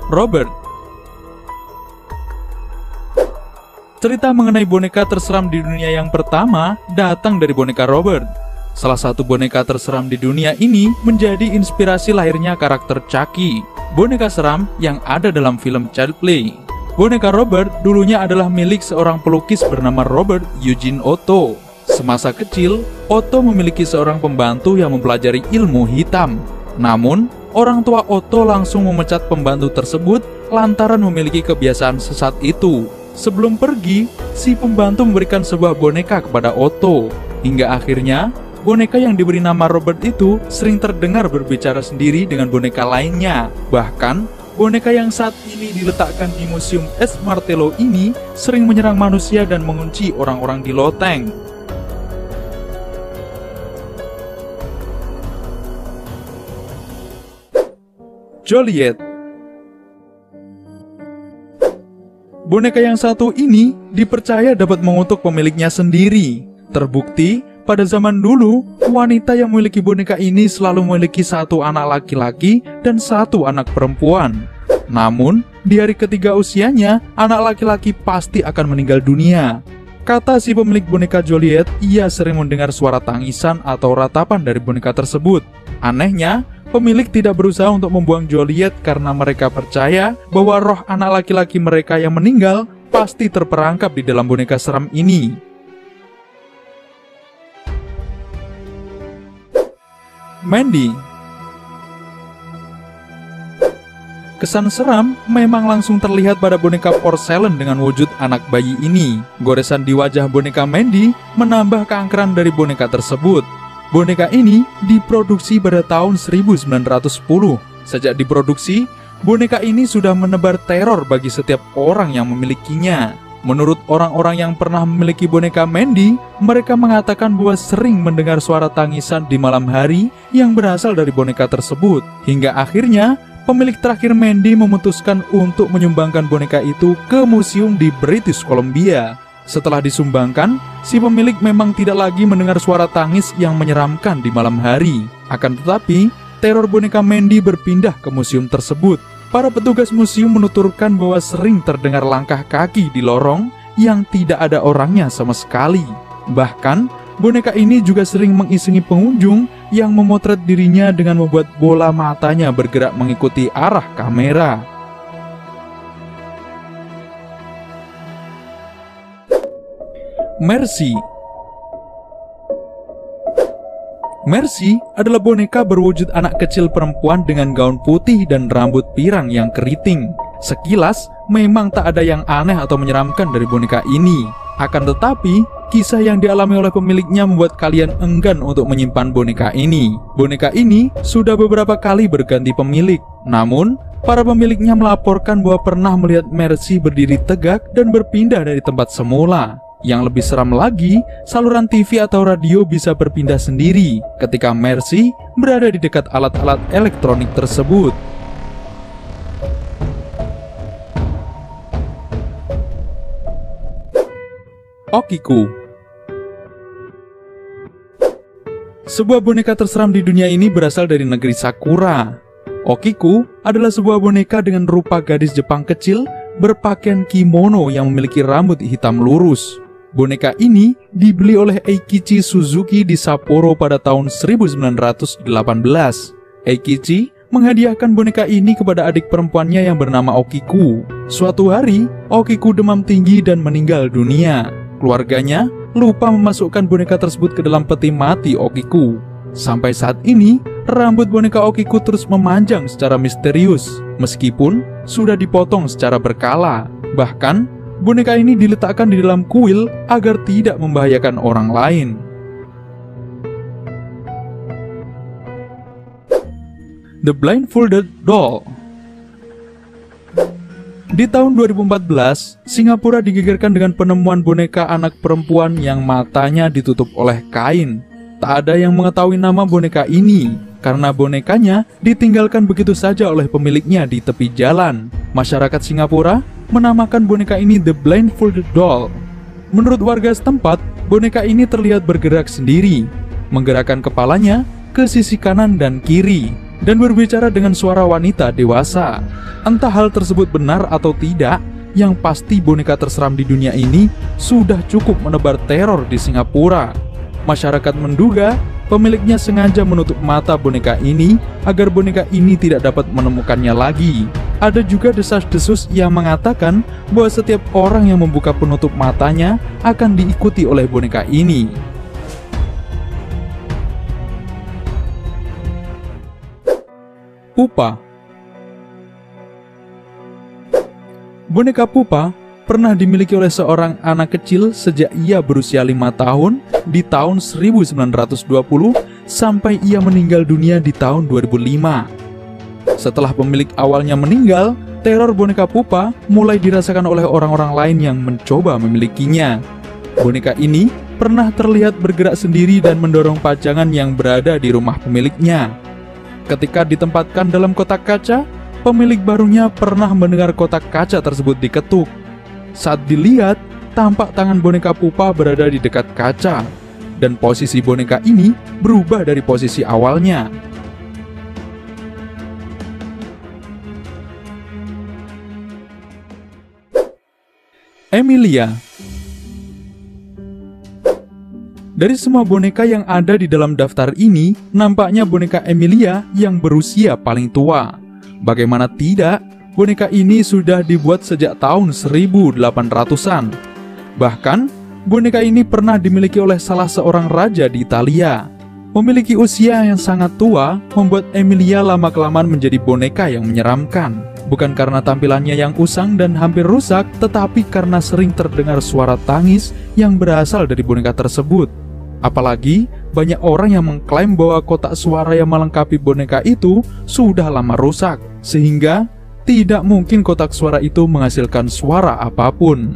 Robert. Cerita mengenai boneka terseram di dunia yang pertama datang dari boneka Robert. Salah satu boneka terseram di dunia ini menjadi inspirasi lahirnya karakter Chucky, boneka seram yang ada dalam film Child Play. Boneka Robert dulunya adalah milik seorang pelukis bernama Robert Eugene Otto. Semasa kecil, Otto memiliki seorang pembantu yang mempelajari ilmu hitam. Namun, orang tua Otto langsung memecat pembantu tersebut lantaran memiliki kebiasaan sesat itu. Sebelum pergi, si pembantu memberikan sebuah boneka kepada Otto. Hingga akhirnya, boneka yang diberi nama Robert itu sering terdengar berbicara sendiri dengan boneka lainnya. Bahkan, boneka yang saat ini diletakkan di Museum Es Martello ini sering menyerang manusia dan mengunci orang-orang di loteng. Joliet. Boneka yang satu ini dipercaya dapat mengutuk pemiliknya sendiri. Terbukti, pada zaman dulu, wanita yang memiliki boneka ini selalu memiliki satu anak laki-laki dan satu anak perempuan. Namun, di hari ketiga usianya, anak laki-laki pasti akan meninggal dunia. Kata si pemilik boneka Joliet, ia sering mendengar suara tangisan atau ratapan dari boneka tersebut. Anehnya, pemilik tidak berusaha untuk membuang Joliet karena mereka percaya bahwa roh anak laki-laki mereka yang meninggal pasti terperangkap di dalam boneka seram ini. Mandy. Kesan seram memang langsung terlihat pada boneka porselen dengan wujud anak bayi ini. Goresan di wajah boneka Mandy menambah keangkeran dari boneka tersebut. Boneka ini diproduksi pada tahun 1910. Sejak diproduksi, boneka ini sudah menebar teror bagi setiap orang yang memilikinya. Menurut orang-orang yang pernah memiliki boneka Mandy, mereka mengatakan bahwa sering mendengar suara tangisan di malam hari yang berasal dari boneka tersebut. Hingga akhirnya, pemilik terakhir Mandy memutuskan untuk menyumbangkan boneka itu ke museum di British Columbia. Setelah disumbangkan, si pemilik memang tidak lagi mendengar suara tangis yang menyeramkan di malam hari. Akan tetapi, teror boneka Mandy berpindah ke museum tersebut. Para petugas museum menuturkan bahwa sering terdengar langkah kaki di lorong yang tidak ada orangnya sama sekali. Bahkan, boneka ini juga sering mengisengi pengunjung yang memotret dirinya dengan membuat bola matanya bergerak mengikuti arah kamera. Mercy. Mercy adalah boneka berwujud anak kecil perempuan dengan gaun putih dan rambut pirang yang keriting. Sekilas, memang tak ada yang aneh atau menyeramkan dari boneka ini. Akan tetapi, kisah yang dialami oleh pemiliknya membuat kalian enggan untuk menyimpan boneka ini. Boneka ini sudah beberapa kali berganti pemilik. Namun, para pemiliknya melaporkan bahwa pernah melihat Mercy berdiri tegak dan berpindah dari tempat semula. Yang lebih seram lagi, saluran TV atau radio bisa berpindah sendiri ketika Mercy berada di dekat alat-alat elektronik tersebut. Okiku. Sebuah boneka terseram di dunia ini berasal dari negeri Sakura. Okiku adalah sebuah boneka dengan rupa gadis Jepang kecil berpakaian kimono yang memiliki rambut hitam lurus. Boneka ini dibeli oleh Eikichi Suzuki di Sapporo pada tahun 1918. Eikichi menghadiahkan boneka ini kepada adik perempuannya yang bernama Okiku. Suatu hari, Okiku demam tinggi dan meninggal dunia. Keluarganya lupa memasukkan boneka tersebut ke dalam peti mati Okiku. Sampai saat ini, rambut boneka Okiku terus memanjang secara misterius, meskipun sudah dipotong secara berkala. Bahkan, boneka ini diletakkan di dalam kuil agar tidak membahayakan orang lain. The Blindfolded Doll. Di tahun 2014, Singapura digegerkan dengan penemuan boneka anak perempuan yang matanya ditutup oleh kain. Tak ada yang mengetahui nama boneka ini, karena bonekanya ditinggalkan begitu saja oleh pemiliknya di tepi jalan. Masyarakat Singapura menamakan boneka ini The Blindfolded Doll. Menurut warga setempat, boneka ini terlihat bergerak sendiri, menggerakkan kepalanya ke sisi kanan dan kiri. dan berbicara dengan suara wanita dewasa. Entah hal tersebut benar atau tidak, yang pasti boneka terseram di dunia ini sudah cukup menebar teror di Singapura. Masyarakat menduga pemiliknya sengaja menutup mata boneka ini agar boneka ini tidak dapat menemukannya lagi. Ada juga desas-desus yang mengatakan bahwa setiap orang yang membuka penutup matanya akan diikuti oleh boneka ini. Pupa. Boneka Pupa pernah dimiliki oleh seorang anak kecil sejak ia berusia 5 tahun di tahun 1920 sampai ia meninggal dunia di tahun 2005. Setelah pemilik awalnya meninggal, teror boneka Pupa mulai dirasakan oleh orang-orang lain yang mencoba memilikinya. Boneka ini pernah terlihat bergerak sendiri dan mendorong pajangan yang berada di rumah pemiliknya. Ketika ditempatkan dalam kotak kaca, pemilik barunya pernah mendengar kotak kaca tersebut diketuk. Saat dilihat, tampak tangan boneka Pupa berada di dekat kaca, dan posisi boneka ini berubah dari posisi awalnya. Emilia. Dari semua boneka yang ada di dalam daftar ini, nampaknya boneka Emilia yang berusia paling tua. Bagaimana tidak, boneka ini sudah dibuat sejak tahun 1800-an. Bahkan, boneka ini pernah dimiliki oleh salah seorang raja di Italia. Memiliki usia yang sangat tua, membuat Emilia lama-kelamaan menjadi boneka yang menyeramkan. Bukan karena tampilannya yang usang dan hampir rusak, tetapi karena sering terdengar suara tangis yang berasal dari boneka tersebut. Apalagi, banyak orang yang mengklaim bahwa kotak suara yang melengkapi boneka itu sudah lama rusak, sehingga tidak mungkin kotak suara itu menghasilkan suara apapun.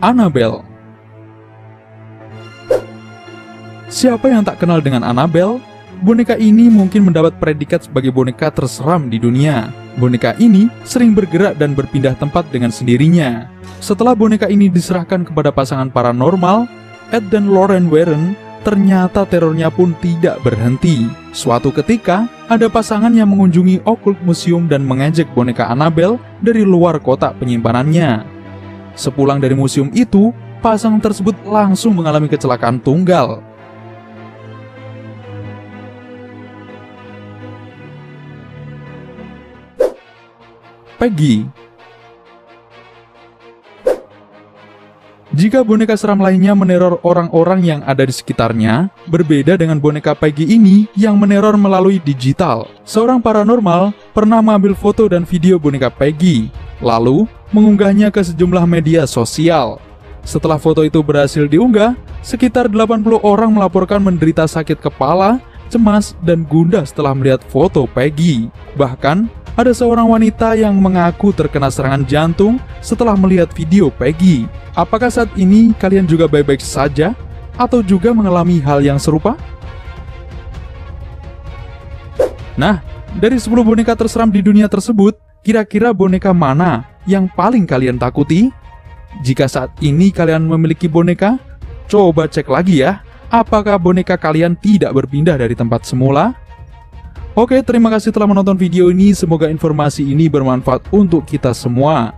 Annabelle. Siapa yang tak kenal dengan Annabelle? Boneka ini mungkin mendapat predikat sebagai boneka terseram di dunia. Boneka ini sering bergerak dan berpindah tempat dengan sendirinya. Setelah boneka ini diserahkan kepada pasangan paranormal, Ed dan Lorraine Warren, ternyata terornya pun tidak berhenti. Suatu ketika, ada pasangan yang mengunjungi Occult Museum dan mengejek boneka Annabelle dari luar kotak penyimpanannya. Sepulang dari museum itu, pasangan tersebut langsung mengalami kecelakaan tunggal. Peggy. Jika boneka seram lainnya meneror orang-orang yang ada di sekitarnya, berbeda dengan boneka Peggy ini yang meneror melalui digital. Seorang paranormal pernah mengambil foto dan video boneka Peggy, lalu mengunggahnya ke sejumlah media sosial. Setelah foto itu berhasil diunggah, sekitar 80 orang melaporkan menderita sakit kepala, cemas, dan gundah setelah melihat foto Peggy. Bahkan, ada seorang wanita yang mengaku terkena serangan jantung setelah melihat video Peggy. Apakah saat ini kalian juga baik-baik saja? Atau juga mengalami hal yang serupa? Nah, dari 10 boneka terseram di dunia tersebut, kira-kira boneka mana yang paling kalian takuti? Jika saat ini kalian memiliki boneka, coba cek lagi ya, apakah boneka kalian tidak berpindah dari tempat semula? Oke, terima kasih telah menonton video ini. Semoga informasi ini bermanfaat untuk kita semua.